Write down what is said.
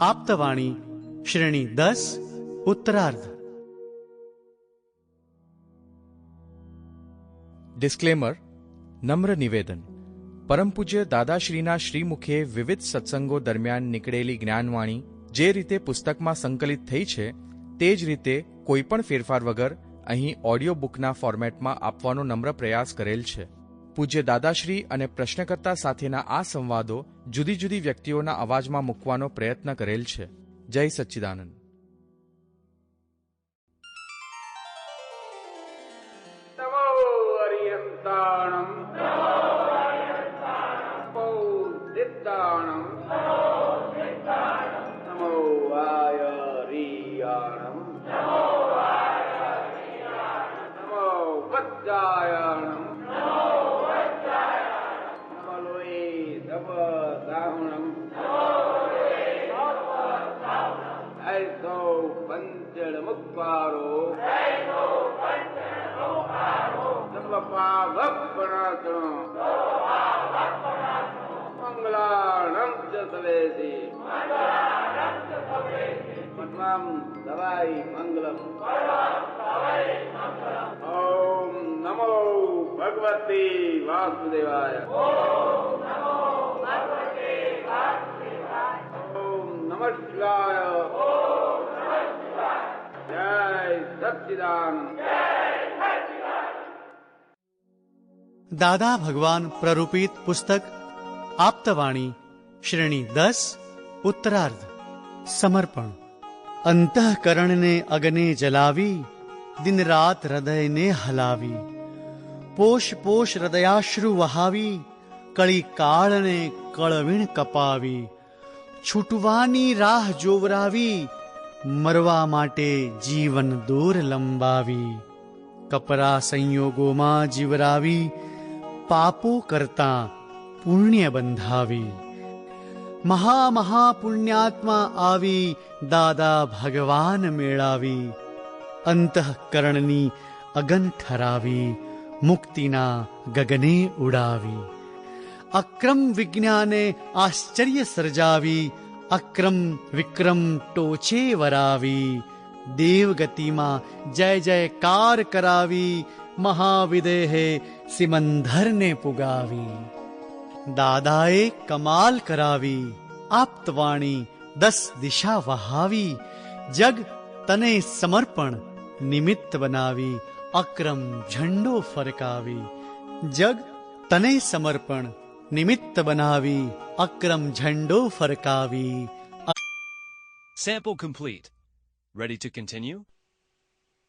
આપ્તવાણી શ્રેણી 10 ઉત્તરાર્ધ. ડિસ્ક્લેમર. નમ્ર નિવેદન. પરમ પૂજ્ય દાદાશ્રીના શ્રીમુખે વિવિધ સત્સંગો દરમિયાન નીકળેલી જ્ઞાનવાણી જે રીતે પુસ્તકમાં સંકલિત થઈ છે તે જ રીતે કોઈપણ ફેરફાર વગર અહીં ઓડિયો બુકના ફોર્મેટમાં આપવાનો નમ્ર પ્રયાસ કરેલ છે. પૂજ્ય દાદાશ્રી અને પ્રશ્નકર્તા સાથેના આ સંવાદો જુદી જુદી વ્યક્તિઓના અવાજમાં મૂકવાનો પ્રયત્ન કરેલ છે. જય સચ્ચિદાનંદ. ઓમ નમો ભગવતી વાસુદેવાય. ઓમ નમઃ શિવાય. જય સચ્ચિદાનંદ. દાદા ભગવાન પ્રરૂપિત પુસ્તક આપ્તવાણી શ્રેણી 10 ઉત્તરાર્ધ. સમર્પણ. અંતઃકરણને અગ્ને જલાવી, દિન રાત હૃદયને હલાવી, પોષ પોષ હૃદયાશ્રુ વહાવી, કળી કાળને કળવીણ કપાવી, છૂટવાની રાહ જોવરાવી, મરવા માટે જીવન દૂર લંબાવી, કપરા સંયોગોમાં જીવરાવી, પાપો કરતાં પુણ્ય બંધાવી, મહાપુણ્યાત્મા આવી, દાદા ભગવાન મેળાવી, અંતઃકરણની અગન ઠરાવી, મુક્તિના ગગને ઉડાવી, અક્રમ વિજ્ઞાને આશ્ચર્ય સર્જાવી, અક્રમ વિક્રમ ટોચે વરાવી, દેવગતિમાં જય જયકાર કરાવી, મહાવિદેહે સિમંધરને પુગાવી. દાદાએ કમાલ કરાવી, આપ્તવાણી 10 દિશા વહાવી, જગ તને સમર્પણ નિમિત્ત બનાવી, અક્રમ ઝંડો ફરકાવી, જગ તને સમર્પણ નિમિત્ત બનાવી, અક્રમ ઝંડો ફરકાવી. Sample complete. Ready to continue?